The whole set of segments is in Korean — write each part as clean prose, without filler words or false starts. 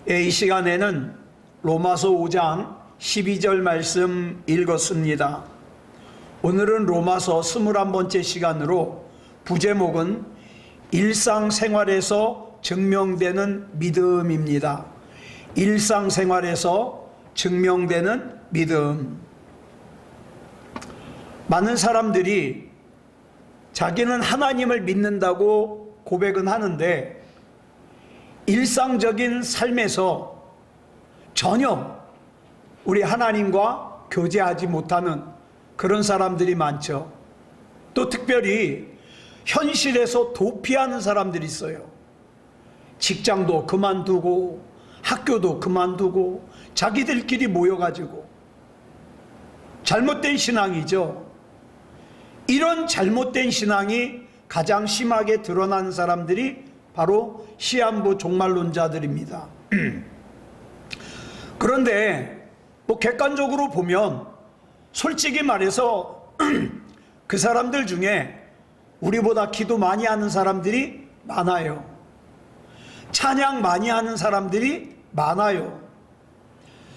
이 시간에는 로마서 5장 12절 말씀 읽었습니다. 오늘은 로마서 21번째 시간으로 부제목은 일상생활에서 증명되는 믿음입니다. 일상생활에서 증명되는 믿음. 많은 사람들이 자기는 하나님을 믿는다고 고백은 하는데 일상적인 삶에서 전혀 우리 하나님과 교제하지 못하는 그런 사람들이 많죠. 또 특별히 현실에서 도피하는 사람들이 있어요. 직장도 그만두고 학교도 그만두고 자기들끼리 모여가지고 잘못된 신앙이죠. 이런 잘못된 신앙이 가장 심하게 드러나는 사람들이 바로 시한부 종말론자들입니다. 그런데 객관적으로 보면 솔직히 말해서 그 사람들 중에 우리보다 기도 많이 하는 사람들이 많아요. 찬양 많이 하는 사람들이 많아요.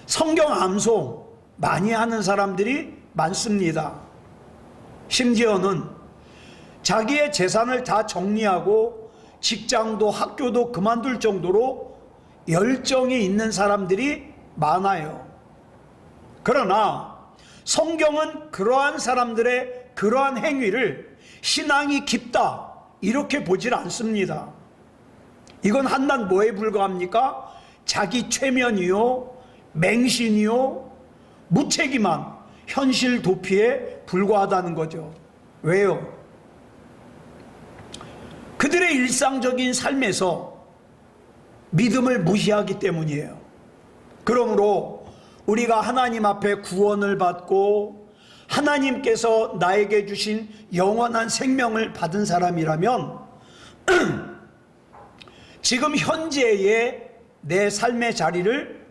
성경 암송 많이 하는 사람들이 많습니다. 심지어는 자기의 재산을 다 정리하고 직장도 학교도 그만둘 정도로 열정이 있는 사람들이 많아요. 그러나 성경은 그러한 사람들의 그러한 행위를 신앙이 깊다 이렇게 보질 않습니다. 이건 한낱 뭐에 불과합니까? 자기 최면이요, 맹신이요, 무책임한 현실 도피에 불과하다는 거죠. 왜요? 그들의 일상적인 삶에서 믿음을 무시하기 때문이에요. 그러므로 우리가 하나님 앞에 구원을 받고 하나님께서 나에게 주신 영원한 생명을 받은 사람이라면 지금 현재의 내 삶의 자리를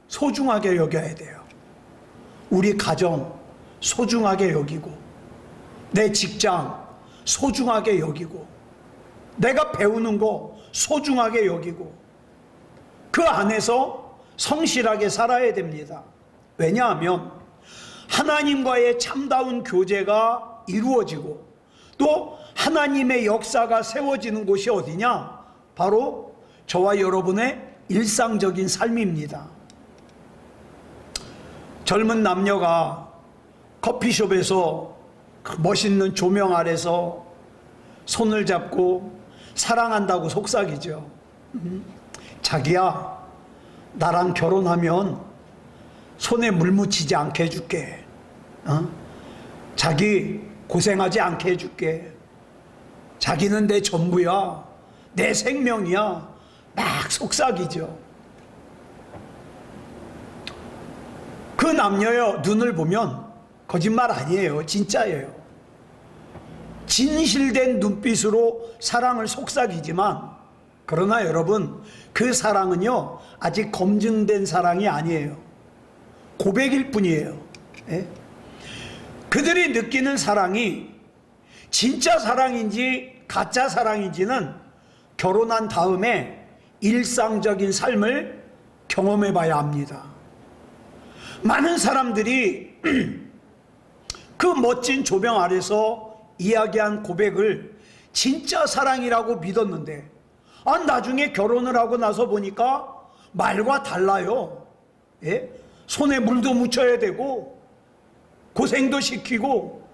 소중하게 여겨야 돼요. 우리 가정 소중하게 여기고, 내 직장 소중하게 여기고, 내가 배우는 거 소중하게 여기고, 그 안에서 성실하게 살아야 됩니다. 왜냐하면 하나님과의 참다운 교제가 이루어지고 또 하나님의 역사가 세워지는 곳이 어디냐? 바로 저와 여러분의 일상적인 삶입니다. 젊은 남녀가 커피숍에서 멋있는 조명 아래서 손을 잡고 사랑한다고 속삭이죠. 자기야, 나랑 결혼하면 손에 물 묻히지 않게 해줄게. 자기 고생하지 않게 해줄게. 자기는 내 전부야, 내 생명이야. 막 속삭이죠. 그 남녀의 눈을 보면 거짓말 아니에요. 진짜예요. 진실된 눈빛으로 사랑을 속삭이지만, 그러나 여러분, 그 사랑은요 아직 검증된 사랑이 아니에요. 고백일 뿐이에요. 예? 그들이 느끼는 사랑이 진짜 사랑인지 가짜 사랑인지는 결혼한 다음에 일상적인 삶을 경험해 봐야 합니다. 많은 사람들이 그 멋진 조명 아래서 이야기한 고백을 진짜 사랑이라고 믿었는데 나중에 결혼을 하고 나서 보니까 말과 달라요. 예? 손에 물도 묻혀야 되고 고생도 시키고,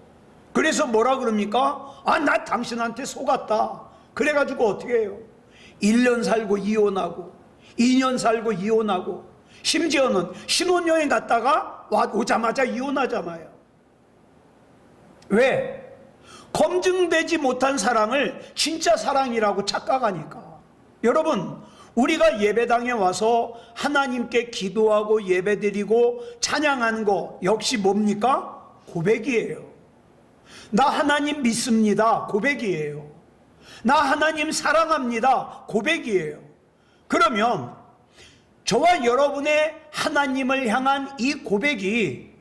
그래서 뭐라 그럽니까? 나 당신한테 속았다. 그래가지고 어떻게 해요? 1년 살고 이혼하고 2년 살고 이혼하고, 심지어는 신혼여행 갔다가 오자마자 이혼하잖아요. 왜? 검증되지 못한 사랑을 진짜 사랑이라고 착각하니까. 여러분, 우리가 예배당에 와서 하나님께 기도하고 예배드리고 찬양하는 거 역시 뭡니까? 고백이에요. 나 하나님 믿습니다. 고백이에요. 나 하나님 사랑합니다. 고백이에요. 그러면 저와 여러분의 하나님을 향한 이 고백이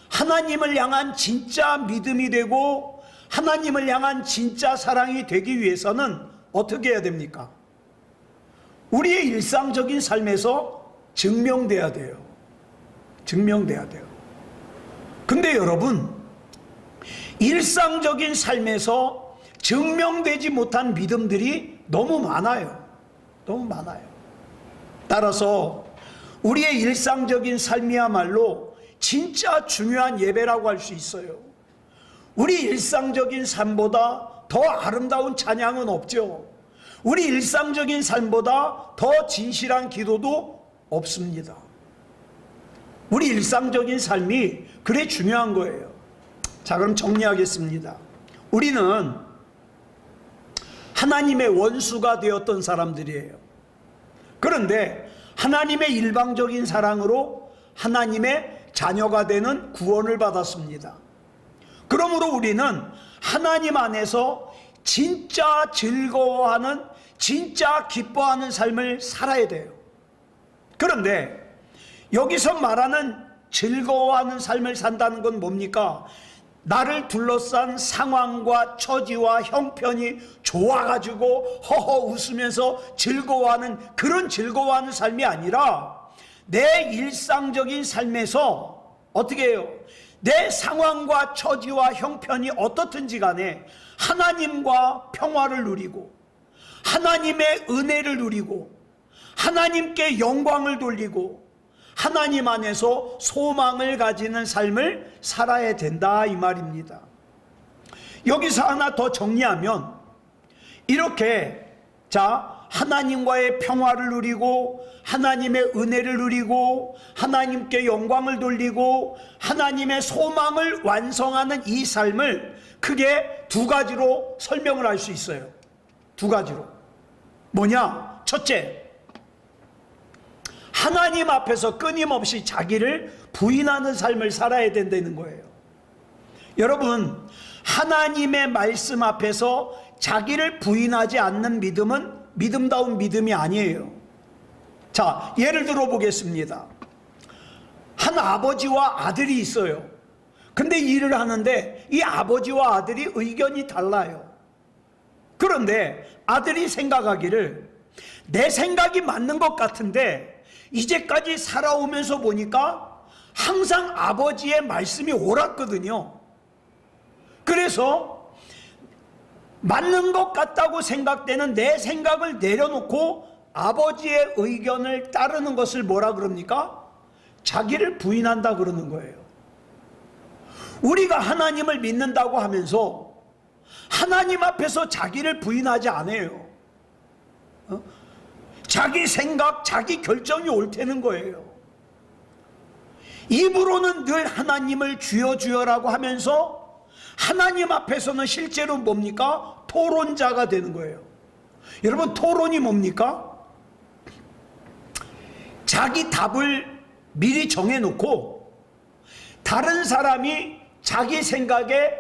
하나님을 향한 진짜 믿음이 되고 하나님을 향한 진짜 사랑이 되기 위해서는 어떻게 해야 됩니까? 우리의 일상적인 삶에서 증명돼야 돼요. 증명돼야 돼요. 근데 여러분, 일상적인 삶에서 증명되지 못한 믿음들이 너무 많아요. 너무 많아요. 따라서 우리의 일상적인 삶이야말로 진짜 중요한 예배라고 할 수 있어요. 우리 일상적인 삶보다 더 아름다운 찬양은 없죠. 우리 일상적인 삶보다 더 진실한 기도도 없습니다. 우리 일상적인 삶이 그래 중요한 거예요. 자, 그럼 정리하겠습니다. 우리는 하나님의 원수가 되었던 사람들이에요. 그런데 하나님의 일방적인 사랑으로 하나님의 자녀가 되는 구원을 받았습니다. 그러므로 우리는 하나님 안에서 진짜 즐거워하는, 진짜 기뻐하는 삶을 살아야 돼요. 그런데 여기서 말하는 즐거워하는 삶을 산다는 건 뭡니까? 나를 둘러싼 상황과 처지와 형편이 좋아가지고 허허 웃으면서 즐거워하는 그런 즐거워하는 삶이 아니라 내 일상적인 삶에서 어떻게 해요? 내 상황과 처지와 형편이 어떻든지 간에 하나님과 평화를 누리고 하나님의 은혜를 누리고 하나님께 영광을 돌리고 하나님 안에서 소망을 가지는 삶을 살아야 된다, 이 말입니다. 여기서 하나 더 정리하면 이렇게, 자, 하나님과의 평화를 누리고 하나님의 은혜를 누리고 하나님께 영광을 돌리고 하나님의 소망을 완성하는 이 삶을 크게 두 가지로 설명을 할 수 있어요. 두 가지로. 뭐냐? 첫째, 하나님 앞에서 끊임없이 자기를 부인하는 삶을 살아야 된다는 거예요. 여러분, 하나님의 말씀 앞에서 자기를 부인하지 않는 믿음은 믿음다운 믿음이 아니에요. 자, 예를 들어 보겠습니다. 한 아버지와 아들이 있어요. 근데 일을 하는데 이 아버지와 아들이 의견이 달라요. 그런데 아들이 생각하기를 내 생각이 맞는 것 같은데 이제까지 살아오면서 보니까 항상 아버지의 말씀이 옳았거든요. 그래서 맞는 것 같다고 생각되는 내 생각을 내려놓고 아버지의 의견을 따르는 것을 뭐라 그럽니까? 자기를 부인한다 그러는 거예요. 우리가 하나님을 믿는다고 하면서 하나님 앞에서 자기를 부인하지 않아요. 자기 생각, 자기 결정이 옳다는 거예요. 입으로는 늘 하나님을 주여 주여라고 하면서 하나님 앞에서는 실제로 뭡니까? 토론자가 되는 거예요. 여러분, 토론이 뭡니까? 자기 답을 미리 정해놓고 다른 사람이 자기 생각에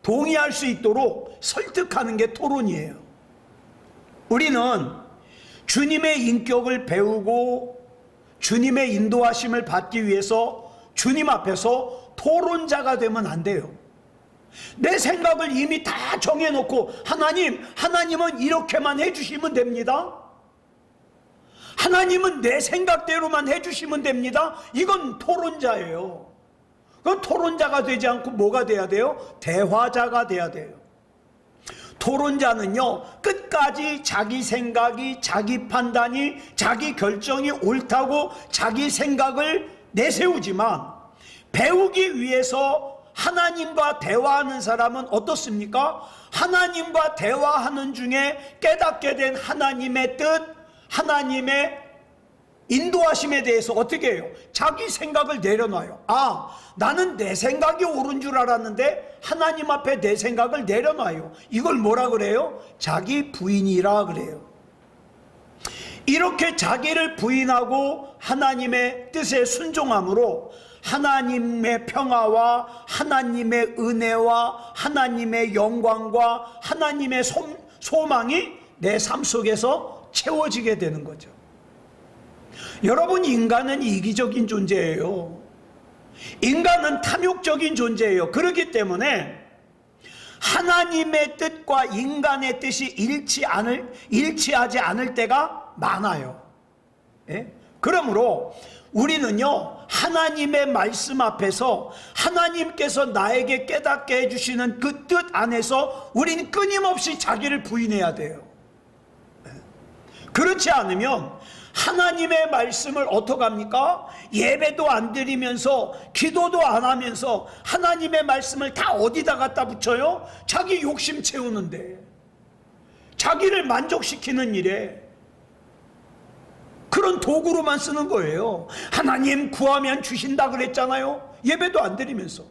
동의할 수 있도록 설득하는 게 토론이에요. 우리는 주님의 인격을 배우고 주님의 인도하심을 받기 위해서 주님 앞에서 토론자가 되면 안 돼요. 내 생각을 이미 다 정해놓고 하나님은 이렇게만 해주시면 됩니다. 하나님은 내 생각대로만 해주시면 됩니다. 이건 토론자예요. 그 토론자가 되지 않고 뭐가 돼야 돼요? 대화자가 돼야 돼요. 토론자는요, 끝까지 자기 생각이, 자기 판단이, 자기 결정이 옳다고 자기 생각을 내세우지만 배우기 위해서 하나님과 대화하는 사람은 어떻습니까? 하나님과 대화하는 중에 깨닫게 된 하나님의 뜻, 하나님의 인도하심에 대해서 어떻게 해요? 자기 생각을 내려놔요. 아, 나는 내 생각이 옳은 줄 알았는데 하나님 앞에 내 생각을 내려놔요. 이걸 뭐라 그래요? 자기 부인이라 그래요. 이렇게 자기를 부인하고 하나님의 뜻에 순종함으로 하나님의 평화와 하나님의 은혜와 하나님의 영광과 하나님의 소망이 내 삶 속에서 채워지게 되는 거죠. 여러분, 인간은 이기적인 존재예요. 인간은 탐욕적인 존재예요. 그렇기 때문에 하나님의 뜻과 인간의 뜻이 일치하지 않을 때가 많아요. 예? 그러므로 우리는요, 하나님의 말씀 앞에서 하나님께서 나에게 깨닫게 해주시는 그 뜻 안에서 우리는 끊임없이 자기를 부인해야 돼요. 그렇지 않으면 하나님의 말씀을 어떡합니까? 예배도 안 드리면서 기도도 안 하면서 하나님의 말씀을 다 어디다 갖다 붙여요? 자기 욕심 채우는데, 자기를 만족시키는 일에 그런 도구로만 쓰는 거예요. 하나님 구하면 주신다 그랬잖아요. 예배도 안 드리면서,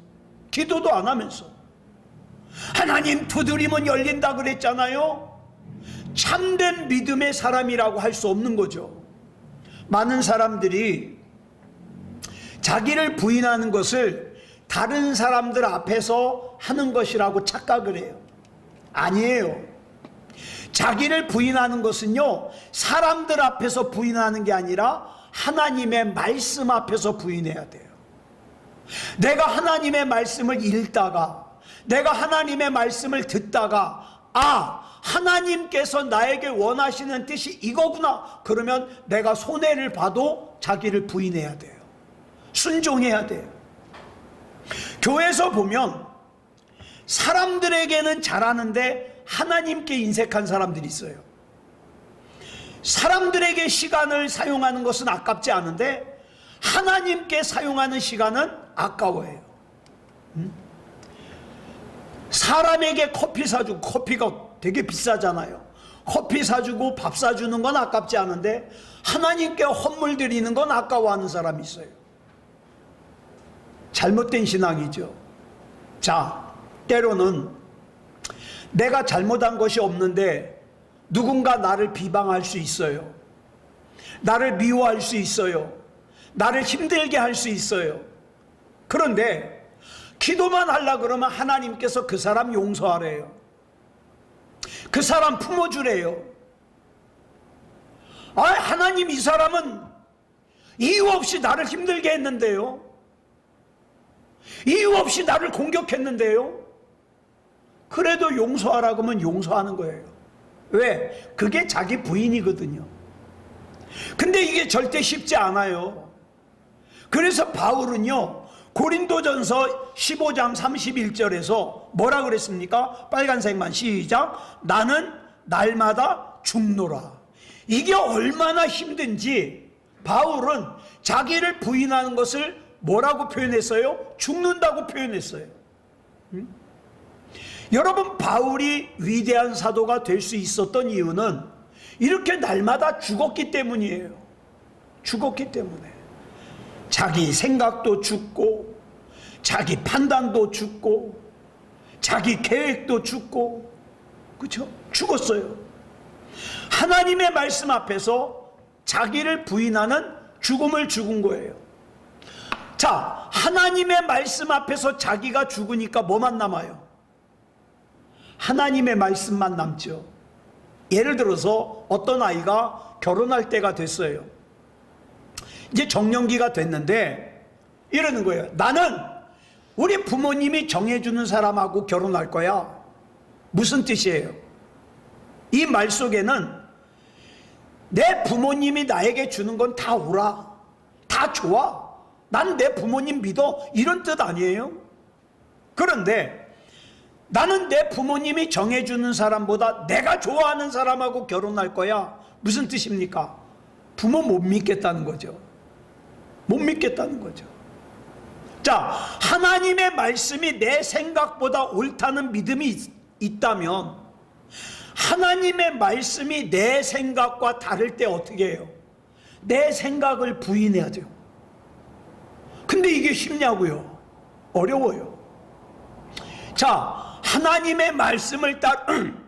기도도 안 하면서. 하나님 두드리면 열린다 그랬잖아요. 참된 믿음의 사람이라고 할 수 없는 거죠. 많은 사람들이 자기를 부인하는 것을 다른 사람들 앞에서 하는 것이라고 착각을 해요. 아니에요. 자기를 부인하는 것은요, 사람들 앞에서 부인하는 게 아니라 하나님의 말씀 앞에서 부인해야 돼요. 내가 하나님의 말씀을 읽다가, 내가 하나님의 말씀을 듣다가, 하나님께서 나에게 원하시는 뜻이 이거구나. 그러면 내가 손해를 봐도 자기를 부인해야 돼요. 순종해야 돼요. 교회에서 보면 사람들에게는 잘하는데 하나님께 인색한 사람들이 있어요. 사람들에게 시간을 사용하는 것은 아깝지 않은데 하나님께 사용하는 시간은 아까워해요. 사람에게 커피 사주고, 커피가 되게 비싸잖아요. 커피 사주고 밥 사주는 건 아깝지 않은데 하나님께 헌물 드리는 건 아까워하는 사람이 있어요. 잘못된 신앙이죠. 자, 때로는 내가 잘못한 것이 없는데 누군가 나를 비방할 수 있어요. 나를 미워할 수 있어요. 나를 힘들게 할 수 있어요. 그런데 기도만 하려고 그러면 하나님께서 그 사람 용서하래요. 그 사람 품어주래요. 하나님, 이 사람은 이유 없이 나를 힘들게 했는데요. 이유 없이 나를 공격했는데요. 그래도 용서하라고 하면 용서하는 거예요. 왜? 그게 자기 부인이거든요. 근데 이게 절대 쉽지 않아요. 그래서 바울은요, 고린도전서 15장 31절에서 뭐라 그랬습니까? 빨간색만 시작. 나는 날마다 죽노라. 이게 얼마나 힘든지 바울은 자기를 부인하는 것을 뭐라고 표현했어요? 죽는다고 표현했어요. 여러분, 바울이 위대한 사도가 될 수 있었던 이유는 이렇게 날마다 죽었기 때문이에요. 죽었기 때문에. 자기 생각도 죽고, 자기 판단도 죽고, 자기 계획도 죽고, 그렇죠? 죽었어요. 하나님의 말씀 앞에서 자기를 부인하는 죽음을 죽은 거예요. 자, 하나님의 말씀 앞에서 자기가 죽으니까 뭐만 남아요? 하나님의 말씀만 남죠. 예를 들어서 어떤 아이가 결혼할 때가 됐어요. 이제 정년기가 됐는데 이러는 거예요. 나는 우리 부모님이 정해주는 사람하고 결혼할 거야. 무슨 뜻이에요? 이 말 속에는 내 부모님이 나에게 주는 건 다 오라, 다 좋아, 난 내 부모님 믿어, 이런 뜻 아니에요? 그런데 나는 내 부모님이 정해주는 사람보다 내가 좋아하는 사람하고 결혼할 거야. 무슨 뜻입니까? 부모 못 믿겠다는 거죠. 못 믿겠다는 거죠. 자, 하나님의 말씀이 내 생각보다 옳다는 믿음이 있다면 하나님의 말씀이 내 생각과 다를 때 어떻게 해요? 내 생각을 부인해야 돼요. 근데 이게 쉽냐고요? 어려워요. 자, 하나님의 말씀을 따르고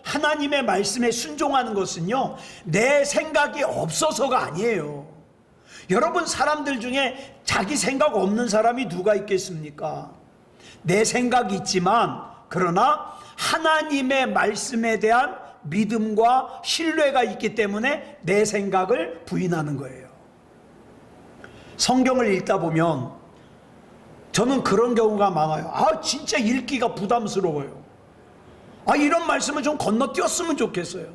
하나님의 말씀에 순종하는 것은요, 내 생각이 없어서가 아니에요. 여러분, 사람들 중에 자기 생각 없는 사람이 누가 있겠습니까? 내 생각이 있지만 그러나 하나님의 말씀에 대한 믿음과 신뢰가 있기 때문에 내 생각을 부인하는 거예요. 성경을 읽다 보면 저는 그런 경우가 많아요. 진짜 읽기가 부담스러워요. 이런 말씀을 좀 건너뛰었으면 좋겠어요.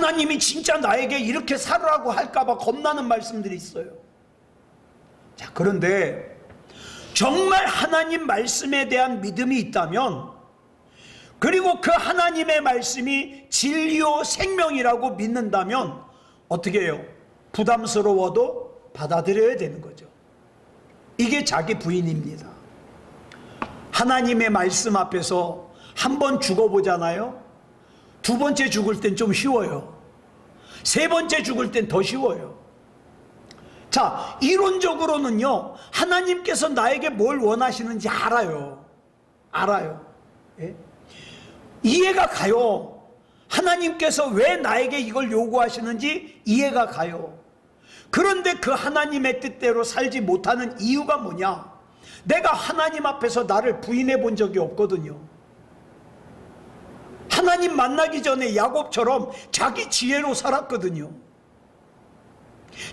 하나님이 진짜 나에게 이렇게 살으라고 할까봐 겁나는 말씀들이 있어요. 자, 그런데 정말 하나님 말씀에 대한 믿음이 있다면, 그리고 그 하나님의 말씀이 진리요 생명이라고 믿는다면 어떻게 해요? 부담스러워도 받아들여야 되는 거죠. 이게 자기 부인입니다. 하나님의 말씀 앞에서 한 번 죽어보잖아요. 두 번째 죽을 땐 좀 쉬워요. 세 번째 죽을 땐 더 쉬워요. 자, 이론적으로는요, 하나님께서 나에게 뭘 원하시는지 알아요. 예? 이해가 가요. 하나님께서 왜 나에게 이걸 요구하시는지 이해가 가요. 그런데 그 하나님의 뜻대로 살지 못하는 이유가 뭐냐? 내가 하나님 앞에서 나를 부인해 본 적이 없거든요. 하나님 만나기 전에 야곱처럼 자기 지혜로 살았거든요.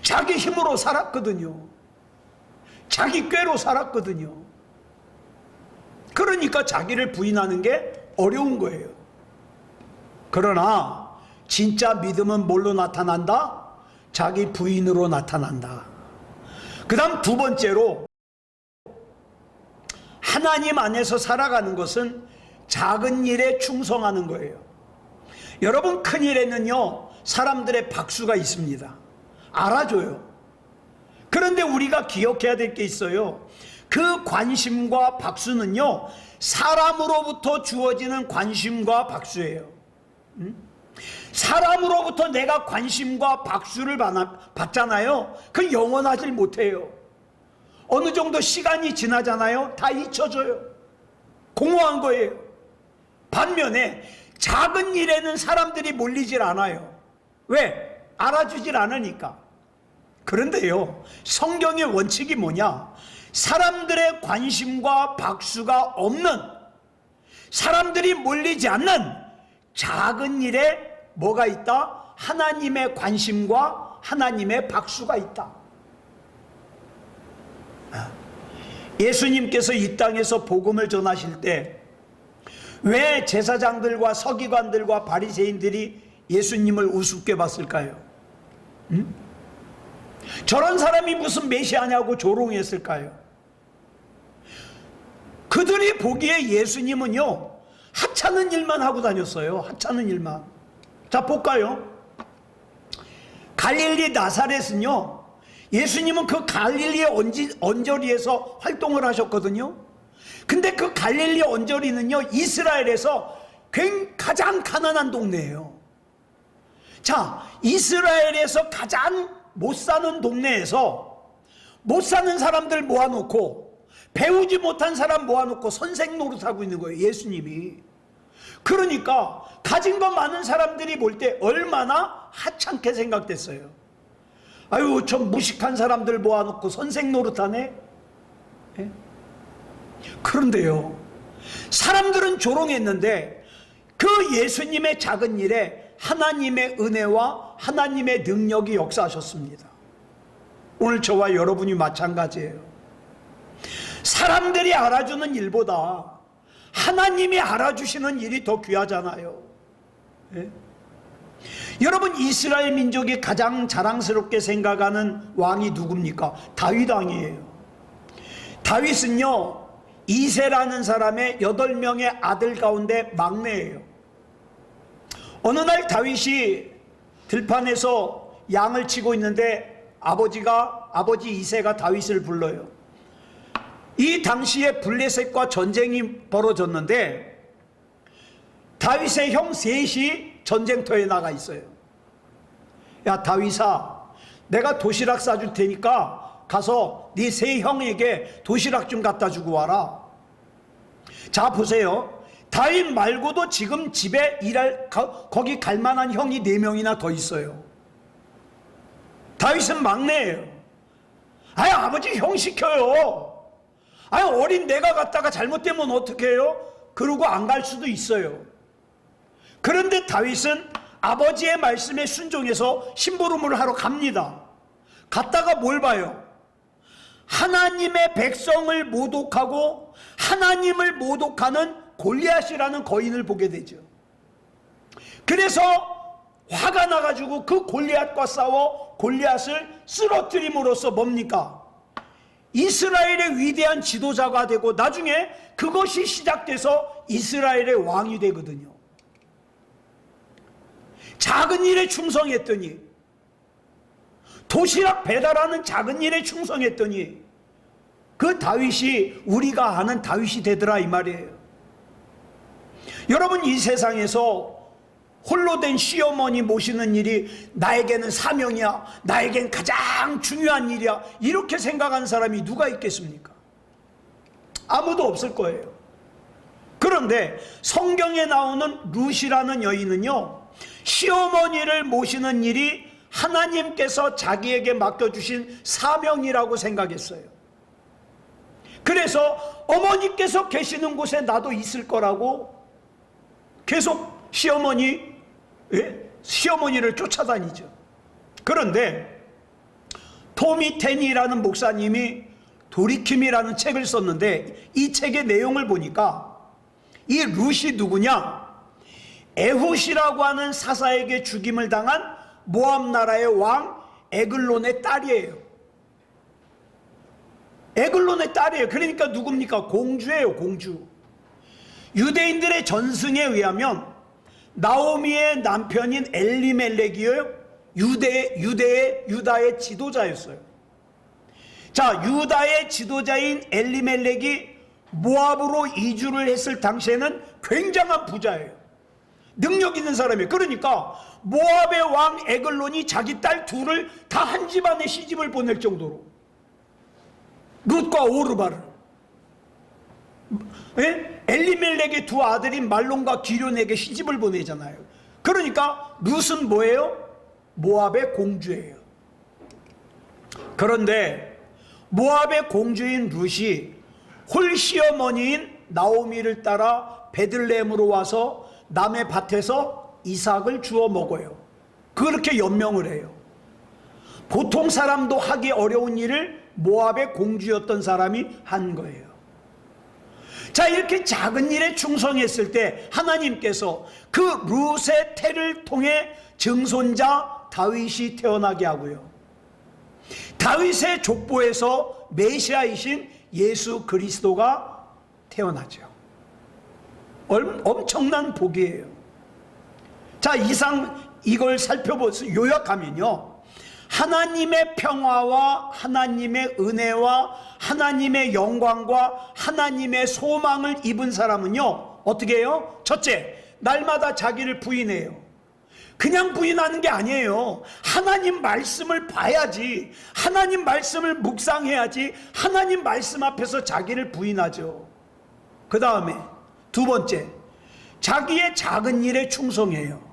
자기 힘으로 살았거든요. 자기 꾀로 살았거든요. 그러니까 자기를 부인하는 게 어려운 거예요. 그러나 진짜 믿음은 뭘로 나타난다? 자기 부인으로 나타난다. 그 다음 두 번째로, 하나님 안에서 살아가는 것은 작은 일에 충성하는 거예요. 여러분, 큰 일에는요 사람들의 박수가 있습니다. 알아줘요. 그런데 우리가 기억해야 될 게 있어요. 그 관심과 박수는요 사람으로부터 주어지는 관심과 박수예요. 사람으로부터 내가 관심과 박수를 받잖아요. 그 영원하질 못해요. 어느 정도 시간이 지나잖아요. 다 잊혀져요. 공허한 거예요. 반면에 작은 일에는 사람들이 몰리질 않아요. 왜? 알아주질 않으니까. 그런데요, 성경의 원칙이 뭐냐? 사람들의 관심과 박수가 없는, 사람들이 몰리지 않는 작은 일에 뭐가 있다? 하나님의 관심과 하나님의 박수가 있다. 예수님께서 이 땅에서 복음을 전하실 때 왜 제사장들과 서기관들과 바리새인들이 예수님을 우습게 봤을까요? 저런 사람이 무슨 메시아냐고 조롱했을까요? 그들이 보기에 예수님은요 하찮은 일만 하고 다녔어요. 하찮은 일만. 자, 볼까요? 갈릴리 나사렛은요, 예수님은 그 갈릴리 언저리에서 활동을 하셨거든요. 근데 그 갈릴리 언저리는요 이스라엘에서 가장 가난한 동네예요. 자, 이스라엘에서 가장 못 사는 동네에서 못 사는 사람들 모아놓고, 배우지 못한 사람 모아놓고 선생 노릇하고 있는 거예요, 예수님이. 그러니까 가진 거 많은 사람들이 볼 때 얼마나 하찮게 생각됐어요. 아유, 저 무식한 사람들 모아놓고 선생 노릇하네. 예? 그런데요, 사람들은 조롱했는데 그 예수님의 작은 일에 하나님의 은혜와 하나님의 능력이 역사하셨습니다. 오늘 저와 여러분이 마찬가지예요. 사람들이 알아주는 일보다 하나님이 알아주시는 일이 더 귀하잖아요. 예? 여러분, 이스라엘 민족이 가장 자랑스럽게 생각하는 왕이 누굽니까? 다윗 왕이에요. 다윗은요 이새라는 사람의 8명의 아들 가운데 막내예요. 어느 날 다윗이 들판에서 양을 치고 있는데 아버지 이새가 다윗을 불러요. 이 당시에 블레셋과 전쟁이 벌어졌는데 다윗의 형 셋이 전쟁터에 나가 있어요. 야, 다윗아, 내가 도시락 싸줄 테니까 가서 네 세 형에게 도시락 좀 갖다 주고 와라. 자, 보세요. 다윗 말고도 지금 집에 거기 갈 만한 형이 4명이나 더 있어요. 다윗은 막내예요. 아유, 아버지, 형 시켜요. 아유, 어린 내가 갔다가 잘못되면 어떻게 해요? 그러고 안 갈 수도 있어요. 그런데 다윗은 아버지의 말씀에 순종해서 심부름을 하러 갑니다. 갔다가 뭘 봐요? 하나님의 백성을 모독하고 하나님을 모독하는 골리앗이라는 거인을 보게 되죠. 그래서 화가 나가지고 그 골리앗과 싸워 골리앗을 쓰러뜨림으로써 뭡니까? 이스라엘의 위대한 지도자가 되고 나중에 그것이 시작돼서 이스라엘의 왕이 되거든요. 작은 일에 충성했더니, 도시락 배달하는 작은 일에 충성했더니 그 다윗이 우리가 아는 다윗이 되더라 이 말이에요. 여러분, 이 세상에서 홀로 된 시어머니 모시는 일이 나에게는 사명이야, 나에겐 가장 중요한 일이야, 이렇게 생각하는 사람이 누가 있겠습니까? 아무도 없을 거예요. 그런데 성경에 나오는 룻이라는 여인은요, 시어머니를 모시는 일이 하나님께서 자기에게 맡겨주신 사명이라고 생각했어요. 그래서 어머니께서 계시는 곳에 나도 있을 거라고 계속 시어머니를 쫓아다니죠. 그런데 토미 테니라는 목사님이 돌이킴이라는 책을 썼는데, 이 책의 내용을 보니까 이 룻이 누구냐? 에훗이라고 하는 사사에게 죽임을 당한 모압 나라의 왕 에글론의 딸이에요. 에글론의 딸이에요. 그러니까 누굽니까? 공주예요, 공주. 유대인들의 전승에 의하면 나오미의 남편인 엘리멜렉이요, 유다의 지도자였어요. 자, 유다의 지도자인 엘리멜렉이 모압으로 이주를 했을 당시에는 굉장한 부자예요. 능력 있는 사람이에요. 그러니까 모압의 왕 에글론이 자기 딸 둘을 다 한 집안에 시집을 보낼 정도로, 룻과 오르바를, 엘리멜렉의 두 아들인 말론과 기럐에게 시집을 보내잖아요. 그러니까 룻은 뭐예요? 모압의 공주예요. 그런데 모압의 공주인 룻이 홀시어머니인 나오미를 따라 베들레헴으로 와서 남의 밭에서 이삭을 주워 먹어요. 그렇게 연명을 해요. 보통 사람도 하기 어려운 일을 모압의 공주였던 사람이 한 거예요. 자, 이렇게 작은 일에 충성했을 때 하나님께서 그 룻의 태를 통해 증손자 다윗이 태어나게 하고요, 다윗의 족보에서 메시아이신 예수 그리스도가 태어나죠. 엄청난 복이에요. 자, 이걸 살펴보세요. 요약하면요, 하나님의 평화와 하나님의 은혜와 하나님의 영광과 하나님의 소망을 입은 사람은요, 어떻게 해요? 첫째, 날마다 자기를 부인해요. 그냥 부인하는 게 아니에요. 하나님 말씀을 봐야지, 하나님 말씀을 묵상해야지, 하나님 말씀 앞에서 자기를 부인하죠. 그 다음에 두 번째, 자기의 작은 일에 충성해요.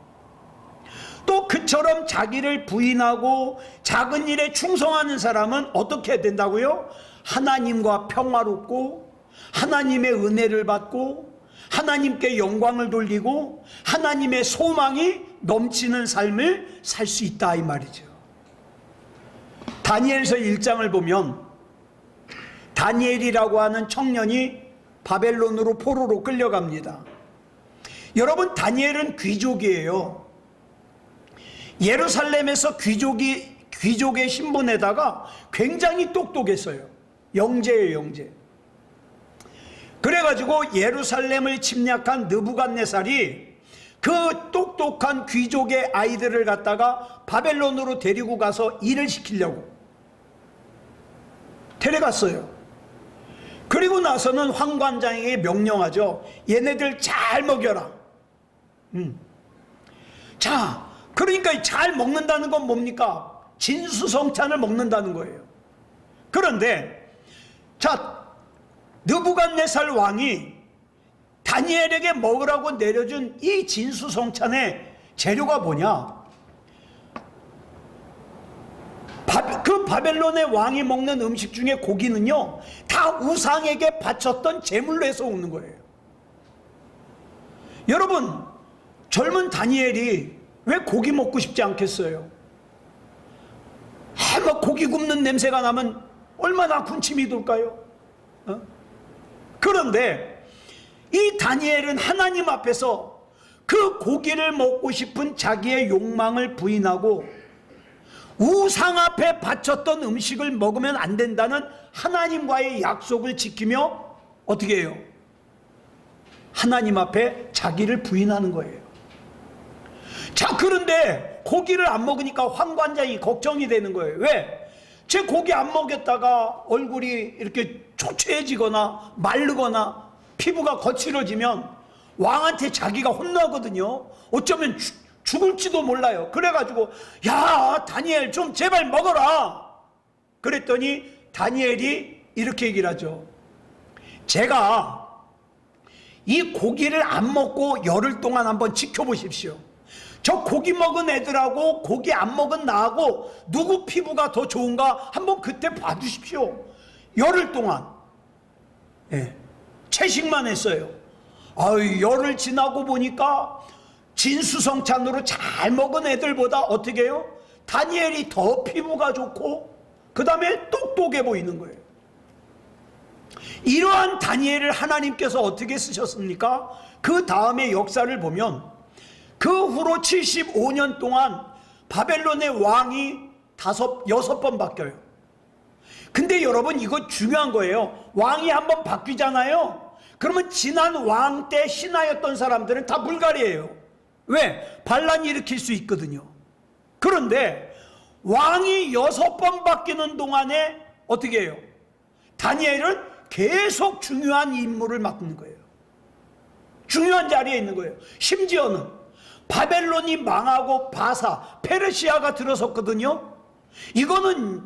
또 그처럼 자기를 부인하고 작은 일에 충성하는 사람은 어떻게 된다고요? 하나님과 평화롭고 하나님의 은혜를 받고 하나님께 영광을 돌리고 하나님의 소망이 넘치는 삶을 살 수 있다 이 말이죠. 다니엘서 1장을 보면 다니엘이라고 하는 청년이 바벨론으로 포로로 끌려갑니다. 여러분, 다니엘은 귀족이에요. 예루살렘에서 귀족의 신분에다가 굉장히 똑똑했어요. 영재예요, 영재. 그래가지고 예루살렘을 침략한 느부갓네살이 그 똑똑한 귀족의 아이들을 갖다가 바벨론으로 데리고 가서 일을 시키려고 데려갔어요. 그리고 나서는 황관장에게 명령하죠. 얘네들 잘 먹여라. 자, 그러니까 잘 먹는다는 건 뭡니까? 진수성찬을 먹는다는 거예요. 그런데 자, 느부갓네살 왕이 다니엘에게 먹으라고 내려준 이 진수성찬의 재료가 뭐냐? 그 바벨론의 왕이 먹는 음식 중에 고기는요, 다 우상에게 바쳤던 제물로 해서 먹는 거예요. 여러분, 젊은 다니엘이 왜 고기 먹고 싶지 않겠어요? 막 고기 굽는 냄새가 나면 얼마나 군침이 돌까요? 그런데 이 다니엘은 하나님 앞에서 그 고기를 먹고 싶은 자기의 욕망을 부인하고 우상 앞에 바쳤던 음식을 먹으면 안 된다는 하나님과의 약속을 지키며 어떻게 해요? 하나님 앞에 자기를 부인하는 거예요. 자, 그런데 고기를 안 먹으니까 환관장이 걱정이 되는 거예요. 왜? 제 고기 안 먹였다가 얼굴이 이렇게 초췌해지거나 마르거나 피부가 거칠어지면 왕한테 자기가 혼나거든요. 어쩌면 죽을지도 몰라요. 그래가지고 야, 다니엘 좀 제발 먹어라. 그랬더니 다니엘이 이렇게 얘기를 하죠. 제가 이 고기를 안 먹고 열흘 동안 한번 지켜보십시오. 저 고기 먹은 애들하고 고기 안 먹은 나하고 누구 피부가 더 좋은가 한번 그때 봐주십시오. 열흘 동안 채식만 했어요. 열흘 지나고 보니까 진수성찬으로 잘 먹은 애들보다 어떻게 해요? 다니엘이 더 피부가 좋고 그 다음에 똑똑해 보이는 거예요. 이러한 다니엘을 하나님께서 어떻게 쓰셨습니까? 그 다음에 역사를 보면 그 후로 75년 동안 바벨론의 왕이 6번 바뀌어요. 근데 여러분 이거 중요한 거예요. 왕이 한번 바뀌잖아요. 그러면 지난 왕 때 신하였던 사람들은 다 물갈이에요. 왜? 반란이 일으킬 수 있거든요. 그런데 왕이 6번 바뀌는 동안에 어떻게 해요? 다니엘은 계속 중요한 임무를 맡는 거예요. 중요한 자리에 있는 거예요. 심지어는 바벨론이 망하고 바사, 페르시아가 들어섰거든요. 이거는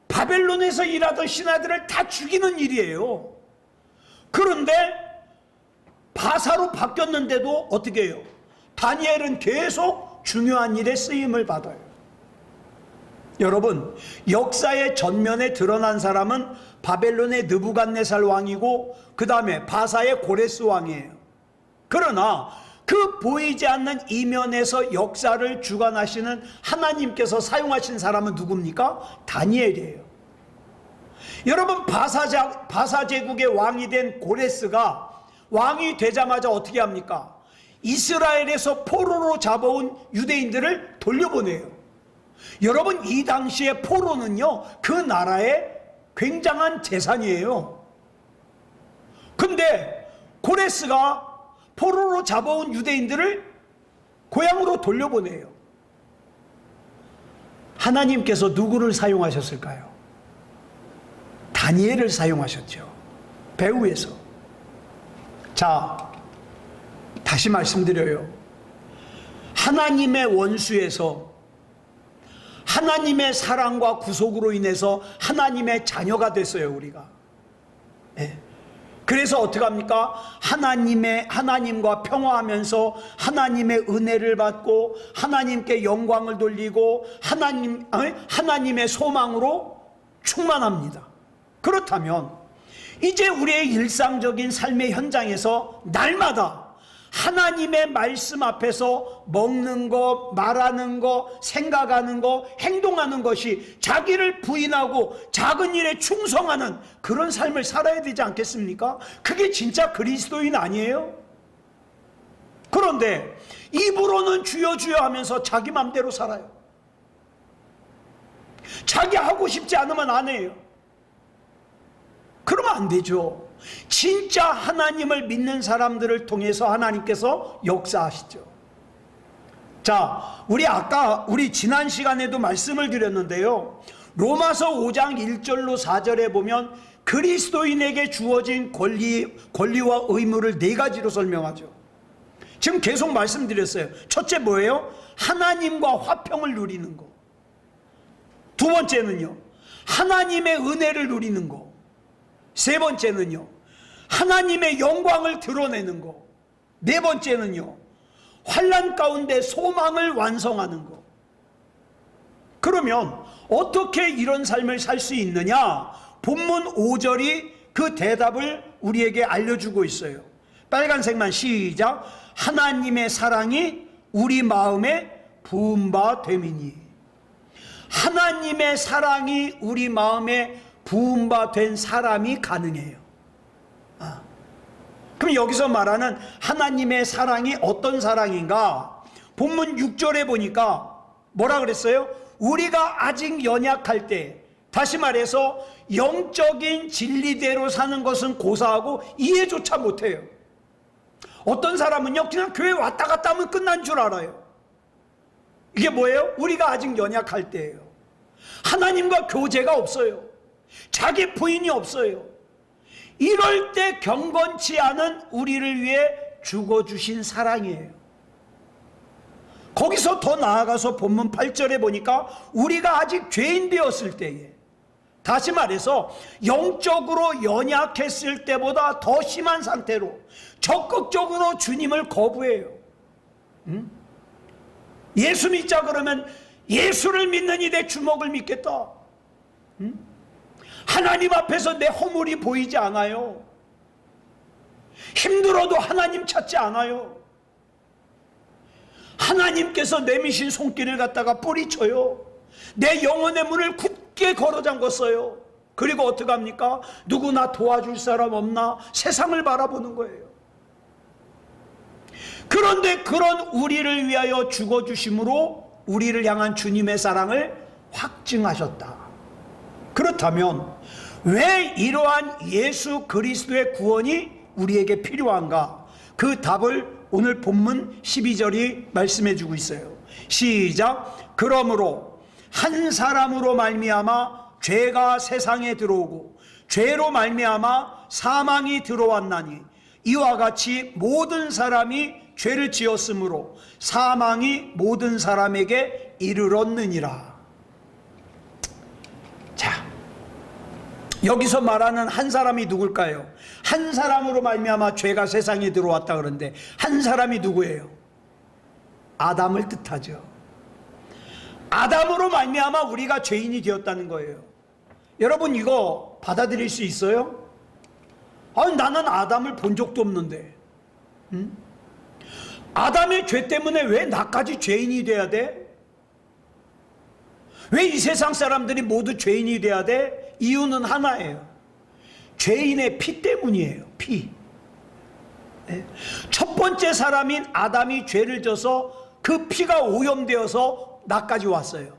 바벨론에서 일하던 신하들을 다 죽이는 일이에요. 그런데 바사로 바뀌었는데도 어떻게 해요? 다니엘은 계속 중요한 일에 쓰임을 받아요. 여러분, 역사의 전면에 드러난 사람은 바벨론의 느부갓네살 왕이고 그 다음에 바사의 고레스 왕이에요. 그러나 그 보이지 않는 이면에서 역사를 주관하시는 하나님께서 사용하신 사람은 누굽니까? 다니엘이에요. 여러분, 바사 제국의 왕이 된 고레스가 왕이 되자마자 어떻게 합니까? 이스라엘에서 포로로 잡아온 유대인들을 돌려보내요. 여러분, 이 당시에 포로는요, 그 나라의 굉장한 재산이에요. 근데 고레스가 포로로 잡아온 유대인들을 고향으로 돌려보내요. 하나님께서 누구를 사용하셨을까요? 다니엘을 사용하셨죠. 배후에서. 자, 다시 말씀드려요. 하나님의 원수에서 하나님의 사랑과 구속으로 인해서 하나님의 자녀가 됐어요, 우리가. 그래서 어떻게 합니까? 하나님과 평화하면서 하나님의 은혜를 받고 하나님께 영광을 돌리고 하나님의 소망으로 충만합니다. 그렇다면 이제 우리의 일상적인 삶의 현장에서 날마다 하나님의 말씀 앞에서 먹는 거, 말하는 거, 생각하는 거, 행동하는 것이 자기를 부인하고 작은 일에 충성하는 그런 삶을 살아야 되지 않겠습니까? 그게 진짜 그리스도인 아니에요? 그런데 입으로는 주여 주여 하면서 자기 맘대로 살아요. 자기 하고 싶지 않으면 안 해요. 그러면 안 되죠. 진짜 하나님을 믿는 사람들을 통해서 하나님께서 역사하시죠. 자, 우리 지난 시간에도 말씀을 드렸는데요. 로마서 5장 1절로 4절에 보면 그리스도인에게 주어진 권리와 의무를 4가지로 설명하죠. 지금 계속 말씀드렸어요. 첫째 뭐예요? 하나님과 화평을 누리는 거. 두 번째는요, 하나님의 은혜를 누리는 거. 세 번째는요, 하나님의 영광을 드러내는 거. 네 번째는요, 환난 가운데 소망을 완성하는 거. 그러면 어떻게 이런 삶을 살 수 있느냐? 본문 5절이 그 대답을 우리에게 알려주고 있어요. 빨간색만 시작. 하나님의 사랑이 우리 마음에 부은 바 됨이니. 하나님의 사랑이 우리 마음에 부은 바 된 사람이 가능해요. 그럼 여기서 말하는 하나님의 사랑이 어떤 사랑인가? 본문 6절에 보니까 뭐라 그랬어요? 우리가 아직 연약할 때, 다시 말해서 영적인 진리대로 사는 것은 고사하고 이해조차 못해요. 어떤 사람은요, 그냥 교회 왔다 갔다 하면 끝난 줄 알아요. 이게 뭐예요? 우리가 아직 연약할 때예요. 하나님과 교제가 없어요. 자기 부인이 없어요. 이럴 때 경건치 않은 우리를 위해 죽어주신 사랑이에요. 거기서 더 나아가서 본문 8절에 보니까 우리가 아직 죄인 되었을 때에, 다시 말해서 영적으로 연약했을 때보다 더 심한 상태로 적극적으로 주님을 거부해요. 예수 믿자 그러면 예수를 믿느니 내 주먹을 믿겠다. 하나님 앞에서 내 허물이 보이지 않아요. 힘들어도 하나님 찾지 않아요. 하나님께서 내미신 손길을 갖다가 뿌리쳐요. 내 영혼의 문을 굳게 걸어 잠궜어요. 그리고 어떻게 합니까? 누구나 도와줄 사람 없나? 세상을 바라보는 거예요. 그런데 그런 우리를 위하여 죽어주심으로 우리를 향한 주님의 사랑을 확증하셨다. 그렇다면 왜 이러한 예수 그리스도의 구원이 우리에게 필요한가? 그 답을 오늘 본문 12절이 말씀해 주고 있어요. 시작. 그러므로 한 사람으로 말미암아 죄가 세상에 들어오고 죄로 말미암아 사망이 들어왔나니 이와 같이 모든 사람이 죄를 지었으므로 사망이 모든 사람에게 이르렀느니라. 자, 여기서 말하는 한 사람이 누굴까요? 한 사람으로 말미암아 죄가 세상에 들어왔다 그러는데 한 사람이 누구예요? 아담을 뜻하죠. 아담으로 말미암아 우리가 죄인이 되었다는 거예요. 여러분 이거 받아들일 수 있어요? 아니 나는 아담을 본 적도 없는데, 아담의 죄 때문에 왜 나까지 죄인이 돼야 돼? 왜 이 세상 사람들이 모두 죄인이 돼야 돼? 이유는 하나예요. 죄인의 피 때문이에요. 피. 네. 첫 번째 사람인 아담이 죄를 져서 그 피가 오염되어서 나까지 왔어요.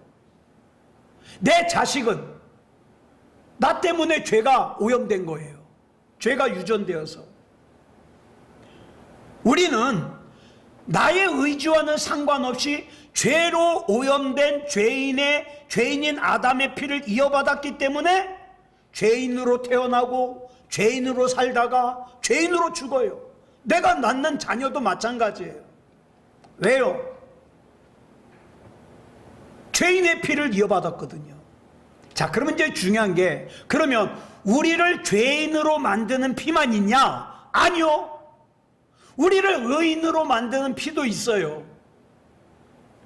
내 자식은 나 때문에 죄가 오염된 거예요. 죄가 유전되어서. 우리는 나의 의지와는 상관없이 죄로 오염된 죄인인 아담의 피를 이어받았기 때문에 죄인으로 태어나고 죄인으로 살다가 죄인으로 죽어요. 내가 낳는 자녀도 마찬가지예요. 왜요? 죄인의 피를 이어받았거든요. 자, 그러면 이제 중요한 게, 그러면 우리를 죄인으로 만드는 피만 있냐? 아니요. 우리를 의인으로 만드는 피도 있어요.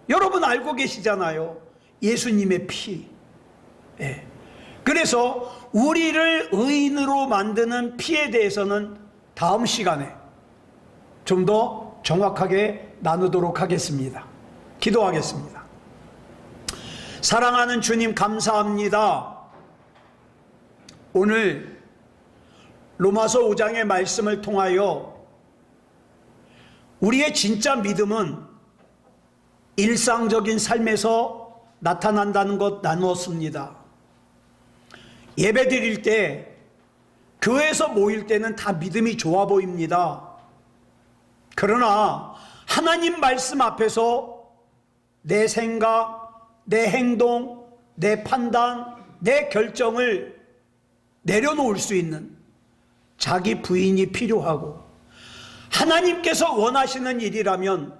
여러분 알고 계시잖아요. 예수님의 피. 네. 그래서 우리를 의인으로 만드는 피에 대해서는 다음 시간에 좀 더 정확하게 나누도록 하겠습니다. 기도하겠습니다. 사랑하는 주님 감사합니다. 오늘 로마서 5장의 말씀을 통하여 우리의 진짜 믿음은 일상적인 삶에서 나타난다는 것 나누었습니다. 예배 드릴 때, 교회에서 모일 때는 다 믿음이 좋아 보입니다. 그러나 하나님 말씀 앞에서 내 생각, 내 행동, 내 판단, 내 결정을 내려놓을 수 있는 자기 부인이 필요하고, 하나님께서 원하시는 일이라면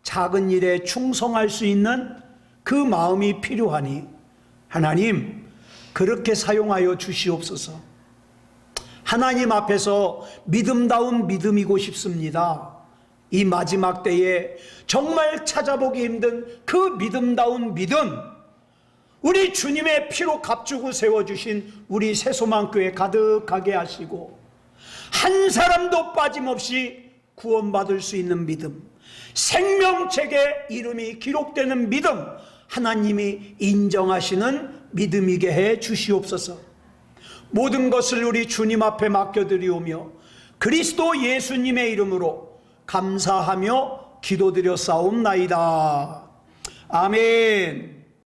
작은 일에 충성할 수 있는 그 마음이 필요하니 하나님 그렇게 사용하여 주시옵소서. 하나님 앞에서 믿음다운 믿음이고 싶습니다. 이 마지막 때에 정말 찾아보기 힘든 그 믿음다운 믿음, 우리 주님의 피로 값주고 세워주신 우리 새소망교회 가득하게 하시고 한 사람도 빠짐없이 구원받을 수 있는 믿음, 생명책에 이름이 기록되는 믿음, 하나님이 인정하시는 믿음이게 해 주시옵소서. 모든 것을 우리 주님 앞에 맡겨드리오며 그리스도 예수님의 이름으로 감사하며 기도드려 싸움나이다. 아멘.